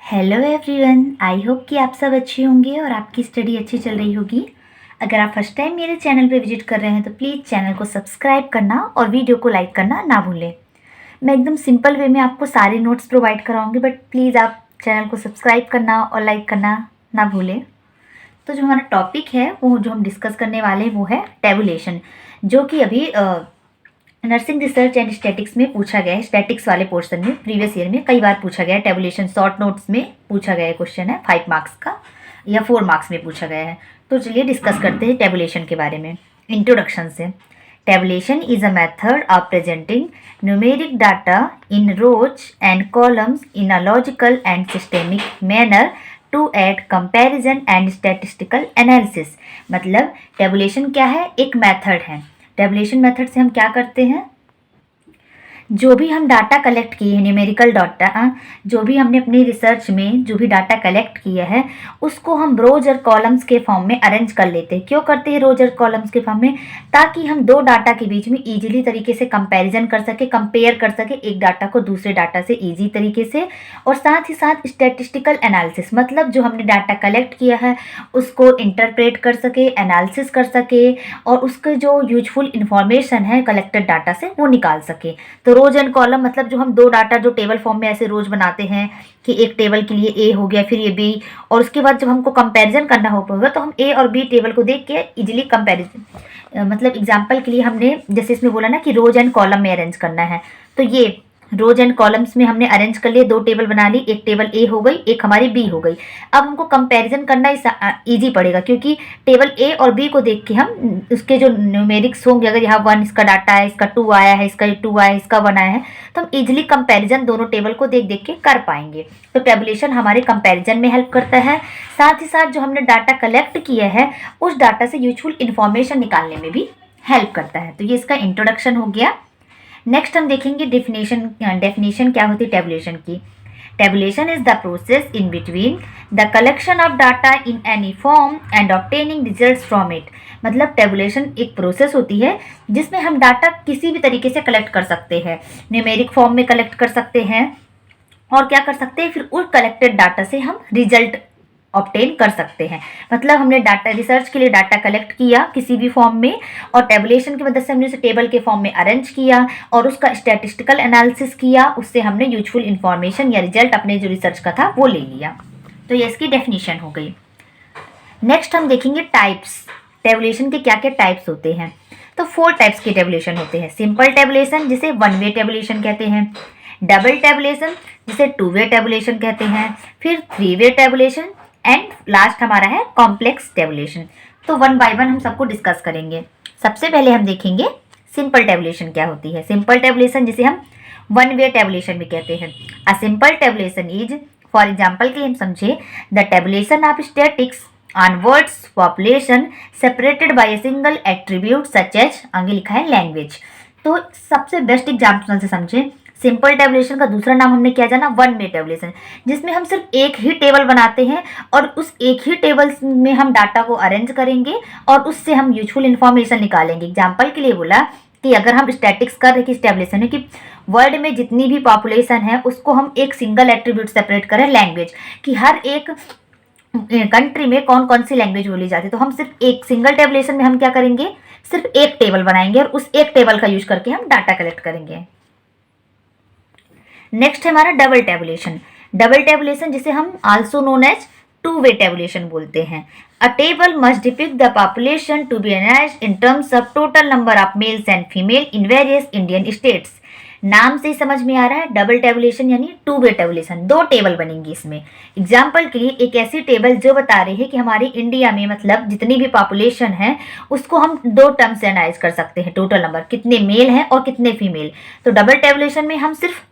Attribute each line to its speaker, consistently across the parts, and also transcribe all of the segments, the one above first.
Speaker 1: Hello everyone, I hope कि आप सब अच्छे होंगे और आपकी स्टडी अच्छी चल रही होगी। अगर आप फर्स्ट टाइम मेरे चैनल पर विजिट कर रहे हैं तो प्लीज़ चैनल को सब्सक्राइब करना और वीडियो को लाइक करना ना भूलें। मैं एकदम सिंपल वे में आपको सारे नोट्स प्रोवाइड कराऊंगी, बट प्लीज़ आप चैनल को सब्सक्राइब करना और लाइक करना ना भूलें। तो जो हमारा टॉपिक है वो जो हम डिस्कस करने वाले हैं वो है टेबुलेशन, जो कि अभी नर्सिंग रिसर्च एंड स्टैटिक्स में पूछा गया है। स्टैटिक्स वाले पोर्शन में प्रीवियस ईयर में कई बार पूछा गया है। टेबुलेशन शॉर्ट नोट्स में पूछा गया है, क्वेश्चन है 5 मार्क्स का या 4 मार्क्स में पूछा गया है। तो चलिए डिस्कस करते हैं टेबुलेशन के बारे में इंट्रोडक्शन से। Tabulation is a method of presenting numeric data in rows and columns in a logical and systemic manner to aid comparison and statistical analysis. मतलब टेबुलेशन क्या है? एक मेथड है। टेबुलेशन मेथड से हम क्या करते हैं, जो भी हम डाटा कलेक्ट किए हैं, न्यूमेरिकल डाटा, जो भी हमने अपनी रिसर्च में जो भी डाटा कलेक्ट किया है उसको हम रोज और कॉलम्स के फॉर्म में अरेंज कर लेते हैं। क्यों करते हैं रोज और कॉलम्स के फॉर्म में? ताकि हम दो डाटा के बीच में इजीली तरीके से कंपैरिजन कर सके, कंपेयर कर सके एक डाटा को दूसरे डाटा से इजी तरीके से। और साथ ही साथ स्टैटिस्टिकल एनालिसिस, मतलब जो हमने डाटा कलेक्ट किया है उसको इंटरप्रेट कर सके, एनालिसिस कर सके और उसके जो यूजफुल इंफॉर्मेशन है कलेक्टेड डाटा से वो निकाल सके। तो रोज एंड कॉलम मतलब जो हम दो डाटा जो टेबल फॉर्म में ऐसे रोज बनाते हैं कि एक टेबल के लिए ए हो गया, फिर ये बी, और उसके बाद जब हमको कंपैरिजन करना होगा तो हम ए और बी टेबल को देख के इजीली कंपैरिजन, मतलब एग्जांपल के लिए हमने जैसे इसमें बोला ना कि रोज एंड कॉलम में अरेंज करना है, तो ये रोज एंड कॉलम्स में हमने अरेंज कर लिए, दो टेबल बना ली, एक टेबल ए हो गई, एक हमारी बी हो गई। अब हमको कंपैरिजन करना इजी पड़ेगा क्योंकि टेबल ए और बी को देख के हम उसके जो न्यूमेरिक्स होंगे, अगर यहाँ 1 इसका डाटा है, इसका 2 आया है, इसका 2 आया है, इसका 1 आया है, तो हम इजिली कंपैरिजन दोनों टेबल को देख देख के कर पाएंगे। तो टेबुलेशन हमारे कंपैरिजन में हेल्प करता है। साथ ही साथ जो हमने डाटा कलेक्ट किया है उस डाटा से यूजफुल इंफॉर्मेशन निकालने में भी हेल्प करता है। तो ये इसका इंट्रोडक्शन हो गया। नेक्स्ट हम देखेंगे डेफिनेशन क्या होती है टेबुलेशन की। Tabulation is the process in between the collection of data in any form and obtaining results from it. मतलब टेबुलेशन एक प्रोसेस होती है जिसमें हम डाटा किसी भी तरीके से कलेक्ट कर सकते हैं, न्यूमेरिक फॉर्म में कलेक्ट कर सकते हैं और क्या कर सकते हैं, फिर उस कलेक्टेड डाटा से हम रिजल्ट ऑब्टेन कर सकते हैं। मतलब हमने डाटा रिसर्च के लिए डाटा कलेक्ट किया किसी भी फॉर्म में और टेबुलेशन की मदद से हमने उसे टेबल के फॉर्म में अरेंज किया और उसका स्टैटिस्टिकल एनालिसिस किया, उससे हमने यूजफुल इंफॉर्मेशन या रिजल्ट अपने जो रिसर्च का था वो ले लिया। तो ये इसकी डेफिनेशन हो गई। नेक्स्ट हम देखेंगे टाइप्स। टेबुलेशन के क्या क्या टाइप्स होते हैं। तो 4 टाइप्स के टेबुलेशन होते हैं। सिंपल टेबुलेशन जिसे 1 वे टेबुलेशन कहते हैं, डबल टेबुलेशन जिसे 2 वे टेबुलेशन कहते हैं, फिर 3 वे टेबुलेशन एंड लास्ट हमारा है कॉम्प्लेक्स टेबुलेशन। तो 1 बाय 1 हम सबको डिस्कस करेंगे। सबसे पहले हम देखेंगे सिंपल टेबुलेशन क्या होती है। सिंपल टेबुलेशन जिसे हम 1 वे टेबुलेशन भी कहते हैं। A simple tabulation is, for example के हम समझे, the tabulation of statistics on world's population separated by a single attribute such as, आगे लिखा है लैंग्वेज। तो सबसे बेस्ट एग्जाम्पल से समझे, सिंपल टेबुलेशन का दूसरा नाम हमने क्या जाना, 1 वे टेबुलेशन, जिसमें हम सिर्फ एक ही टेबल बनाते हैं और उस एक ही टेबल में हम डाटा को अरेंज करेंगे और उससे हम यूजफुल इंफॉर्मेशन निकालेंगे। एग्जाम्पल के लिए बोला कि अगर हम स्टैटिक्स कर रहे किस टेबुलेशन में कि वर्ल्ड में जितनी भी पॉपुलेशन है उसको हम एक सिंगल एट्रीब्यूट सेपरेट करें, लैंग्वेज, कि हर एक कंट्री में कौन कौन सी लैंग्वेज बोली जाती है। तो हम सिर्फ एक सिंगल टेबुलेशन में हम क्या करेंगे, सिर्फ एक टेबल बनाएंगे और उस एक टेबल का यूज करके हम डाटा कलेक्ट करेंगे। नेक्स्ट है हमारा डबल टेबुलेशन। डबल टेबुलेशन जिसे हम also known as 2 way tabulation बोलते हैं। A table must depict the population to be analysed in terms of total number of males and female in various Indian states. नाम से ही समझ में आ रहा है, डबल टेबुलेशन यानी 2 वे टेबुलेशन, 2 टेबल बनेंगी इसमें। एग्जाम्पल के लिए एक ऐसी टेबल जो बता रही है कि हमारी इंडिया में मतलब जितनी भी पॉपुलेशन है उसको हम 2 टर्म से एनालाइज कर सकते हैं, टोटल नंबर कितने मेल हैं और कितने फीमेल। तो डबल टेबुलेशन में हम सिर्फ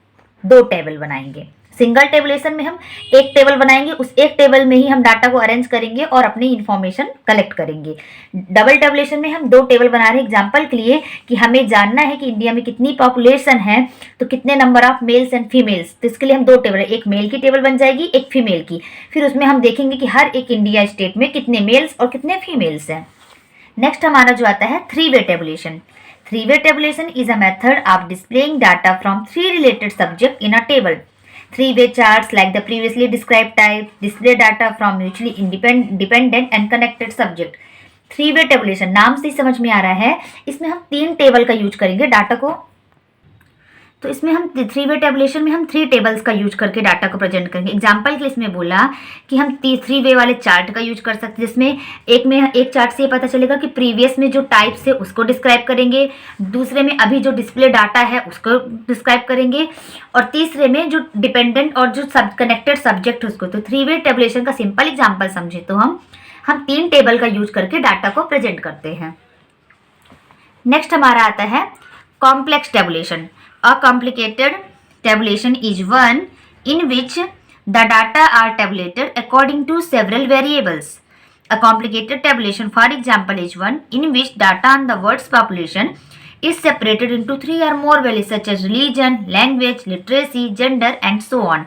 Speaker 1: 2 टेबल बनाएंगे। सिंगल टेबुलेशन में हम एक टेबल बनाएंगे, उस एक टेबल में ही हम डाटा को अरेंज करेंगे और अपनी इंफॉर्मेशन कलेक्ट करेंगे। डबल टेबुलेशन में हम 2 टेबल बना रहे हैं। एग्जाम्पल के लिए कि हमें जानना है कि इंडिया में कितनी पॉपुलेशन है तो कितने number of males and females, तो इसके लिए हम 2 टेबल, एक मेल की टेबल बन जाएगी, एक फीमेल की। फिर उसमें हम देखेंगे कि हर एक इंडिया स्टेट में कितने मेल्स और कितने फीमेल्स हैं। नेक्स्ट हमारा जो आता है 3 way tabulation. 3 way tabulation is a method of displaying data from 3 related subjects in a table. 3-way charts like the previously described type display data from mutually independent and connected subject. 3-way tabulation नाम से ही समझ में आ रहा है, इसमें हम 3 table का use करेंगे डाटा को। तो इसमें हम 3-वे टेबुलेशन में हम 3 टेबल्स का यूज करके डाटा को प्रेजेंट करेंगे। एग्जाम्पल के लिए इसमें बोला कि हम 3-वे वाले चार्ट का यूज कर सकते हैं, जिसमें एक चार्ट से ये पता चलेगा कि प्रीवियस में जो टाइप्स है उसको डिस्क्राइब करेंगे, दूसरे में अभी जो डिस्प्ले डाटा है उसको डिस्क्राइब करेंगे, और तीसरे में जो डिपेंडेंट और जो कनेक्टेड सब्जेक्ट है उसको। तो 3-वे टेबुलेशन का सिंपल एग्जाम्पल समझे तो हम 3 टेबल का यूज करके डाटा को प्रेजेंट करते हैं। नेक्स्ट हमारा आता है complex tabulation. A complicated tabulation is one in which the data are tabulated according to several variables. A complicated tabulation, for example, is one in which data on the world's population is separated into 3 or more values such as religion, language, literacy, gender, and so on.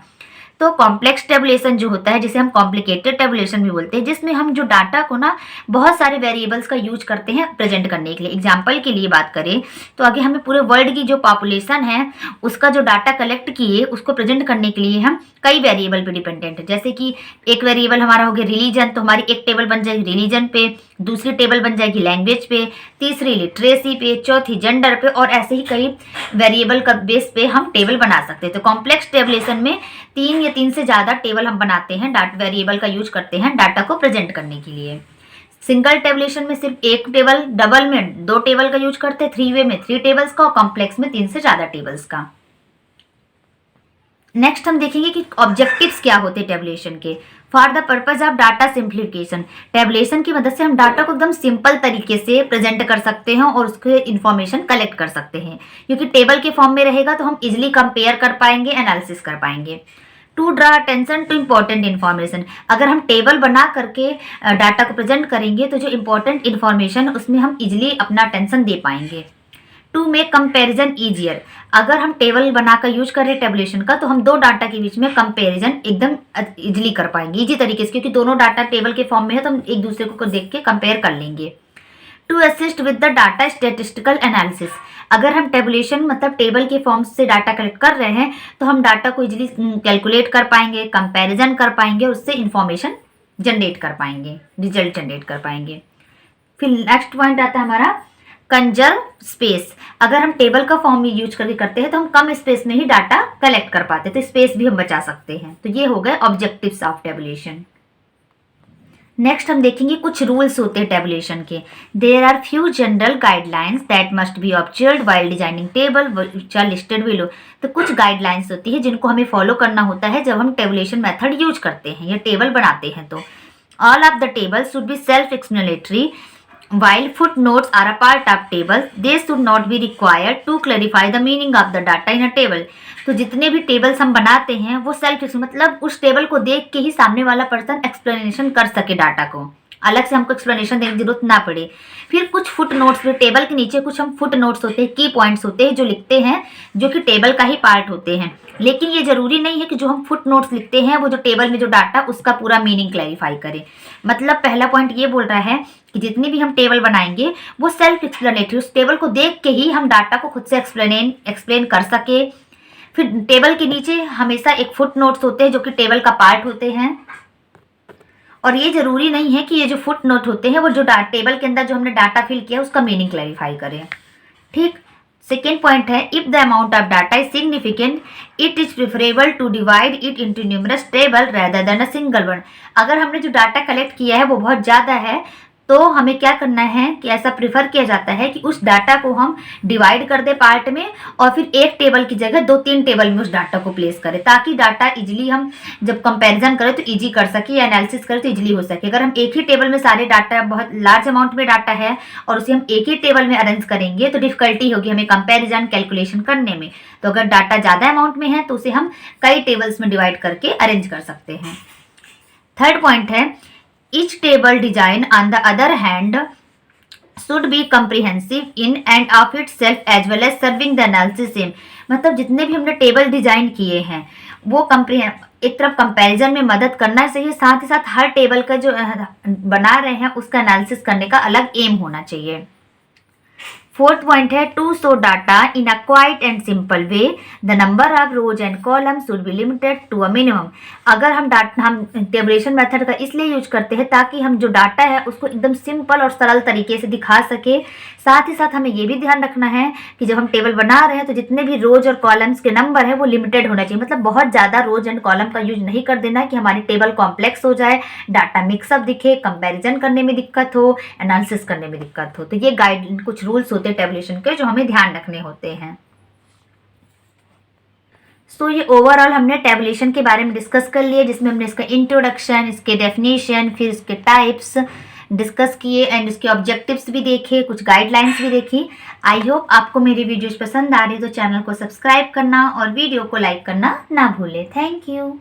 Speaker 1: तो complex tabulation जो होता है, जिसे हम complicated tabulation भी बोलते हैं, जिसमें हम जो डाटा को ना बहुत सारे वेरिएबल्स का यूज करते हैं प्रेजेंट करने के लिए। एग्जांपल के लिए बात करें तो आगे हमें पूरे वर्ल्ड की जो पॉपुलेशन है उसका जो डाटा कलेक्ट किए उसको प्रेजेंट करने के लिए हम कई वेरिएबल पे डिपेंडेंट है। जैसे कि एक वेरिएबल हमारा हो गया रिलीजन, तो हमारी एक टेबल बन जाएगी रिलीजन पे, दूसरी टेबल बन जाएगी लैंग्वेज पे, तीसरी लिटरेसी पे, चौथी जेंडर पे, और ऐसे ही कई वेरिएबल का बेस पे हम टेबल बना सकते हैं। तो कॉम्प्लेक्स टेबुलेशन में 3 या 3 से ज़्यादा टेबल हम बनाते हैं, वेरिएबल का यूज करते हैं डाटा को प्रेजेंट करने के लिए। सिंगल टेबुलेशन में सिर्फ एक टेबल, डबल में 2 टेबल का यूज करते हैं, 3-वे में 3 टेबल्स का, और कॉम्प्लेक्स में 3 से ज़्यादा टेबल्स का। नेक्स्ट हम देखेंगे कि ऑब्जेक्टिव्स क्या होते हैं टेबुलेशन के। For the purpose of data simplification, tabulation की मदद से हम डाटा को एकदम सिंपल तरीके से प्रेजेंट कर सकते हैं और उसके इन्फॉर्मेशन कलेक्ट कर सकते हैं, क्योंकि टेबल के फॉर्म में रहेगा तो हम इजिली कंपेयर कर पाएंगे, एनालिसिस कर पाएंगे। To draw attention to important information, अगर हम टेबल बना करके डाटा को प्रेजेंट करेंगे तो जो इम्पोर्टेंट इन्फॉर्मेशन उसमें हम इजिली अपना अटेंशन दे पाएंगे। टू मेक कंपेरिजन ईजियर, अगर हम टेबल बनाकर यूज कर रहे हैं टेबुलेशन का तो हम 2 डाटा के बीच में कंपेरिजन एकदम इजिली कर पाएंगे, इजी तरीके से, क्योंकि दोनों डाटा टेबल के फॉर्म में है तो हम एक दूसरे को देख के कंपेयर कर लेंगे। To assist with the data statistical analysis, अगर हम टेबुलेशन मतलब टेबल के फॉर्म से डाटा कलेक्ट कर रहे हैं तो हम डाटा को इजिली कैलकुलेट कर पाएंगे, कंपैरिजन कर पाएंगे, उससे इंफॉर्मेशन जनरेट कर पाएंगे, रिजल्ट जनरेट कर पाएंगे। फिर नेक्स्ट पॉइंट आता है हमारा कंजर्व स्पेस, अगर हम टेबल का फॉर्म यूज करके करते हैं तो हम कम स्पेस में ही डाटा कलेक्ट कर पाते हैं, तो स्पेस भी हम बचा सकते हैं। तो ये हो गए ऑब्जेक्टिव्स ऑफ टेबुलेशन। नेक्स्ट हम देखेंगे कुछ रूल्स होते हैं टेबुलेशन के। There are few general guidelines that must be observed while designing table which are listed below, तो कुछ गाइडलाइंस होती है जिनको हमें फॉलो करना होता है जब हम टेबुलेशन मेथड यूज करते हैं या टेबल बनाते हैं। तो all of the table should be self explanatory while footnotes are a part of table, they should not be required to clarify the meaning of the data in a table। तो जितने भी tables हम बनाते हैं वो self मतलब उस table को देख के ही सामने वाला पर्सन एक्सप्लेनेशन कर सके, डाटा को अलग से हमको एक्सप्लेनेशन देने की जरूरत ना पड़े। फिर कुछ फुट नोट्स भी, टेबल के नीचे कुछ हम फुट नोट्स होते हैं, की पॉइंट्स होते हैं जो लिखते हैं, जो कि टेबल का ही पार्ट होते हैं, लेकिन ये जरूरी नहीं है कि जो हम फुट नोट्स लिखते हैं वो जो टेबल में जो डाटा उसका पूरा मीनिंग क्लैरिफाई करे। मतलब पहला पॉइंट ये बोल रहा है कि जितनी भी हम टेबल बनाएंगे वो सेल्फ एक्सप्लेनेटरी, उस टेबल को देख के ही हम डाटा को खुद से एक्सप्लेन कर सके। फिर टेबल के नीचे हमेशा एक फुट नोट्स होते हैं जो कि टेबल का पार्ट होते हैं, और ये जरूरी नहीं है कि ये जो फुट नोट होते हैं वो जो टेबल के अंदर जो हमने डाटा फिल किया उसका मीनिंग क्लैरिफाई करें। ठीक, सेकेंड पॉइंट है if the amount of data is significant it is preferable to divide it into numerous table rather than a single one. अगर हमने जो डाटा कलेक्ट किया है वो बहुत ज़्यादा है तो हमें क्या करना है कि ऐसा प्रिफर किया जाता है कि उस डाटा को हम डिवाइड कर दे पार्ट में, और फिर एक टेबल की जगह 2-3 टेबल में उस डाटा को प्लेस करें, ताकि डाटा इजीली हम जब कंपैरिजन करें तो इजी कर सके या एनालिसिस करें तो इजीली हो सके। अगर हम एक ही टेबल में सारे डाटा, बहुत लार्ज अमाउंट में डाटा है और उसे हम एक ही टेबल में अरेंज करेंगे तो डिफिकल्टी होगी हमें कंपैरिजन कैलकुलेशन करने में। तो अगर डाटा ज़्यादा अमाउंट में है तो उसे हम कई टेबल्स में डिवाइड करके अरेंज कर सकते हैं। थर्ड पॉइंट है each table design on the other hand should be comprehensive in and of itself as well as serving the analysis same। मतलब जितने भी हमने टेबल डिजाइन किए हैं वो एक तरफ कंपैरिजन में मदद करना चाहिए, साथ ही साथ हर टेबल का जो बना रहे हैं उसका एनालिसिस करने का अलग एम होना चाहिए। फोर्थ पॉइंट है to show data in a quite and simple way the number of rows and column should be limited to a minimum. अगर हम टेबुलेशन मेथड का इसलिए यूज करते हैं ताकि हम जो डाटा है उसको एकदम सिंपल और सरल तरीके से दिखा सके। साथ ही साथ हमें ये भी ध्यान रखना है कि जब हम टेबल बना रहे हैं तो जितने भी रोज और कॉलम्स के नंबर है वो लिमिटेड होना चाहिए, मतलब बहुत ज़्यादा रोज एंड कॉलम का यूज नहीं कर देना कि हमारी टेबल कॉम्प्लेक्स हो जाए, डाटा मिक्सअप दिखे, कंपैरिजन करने में दिक्कत हो, एनालिसिस करने में दिक्कत हो। तो ये गाइड कुछ रूल्स होते हैं टेबुलेशन के जो हमें ध्यान रखने होते हैं। सो ये ओवरऑल हमने टेबुलेशन के बारे में डिस्कस कर लिए, जिसमें हमने इसका इंट्रोडक्शन, इसके डेफिनेशन, फिर इसके टाइप्स डिस्कस किए एंड इसके ऑब्जेक्टिव्स भी देखे, कुछ गाइडलाइंस भी देखी। आई होप आपको मेरी वीडियोज पसंद आ रही है तो चैनल को सब्सक्राइब करना और वीडियो को लाइक करना ना भूलें। Thank you.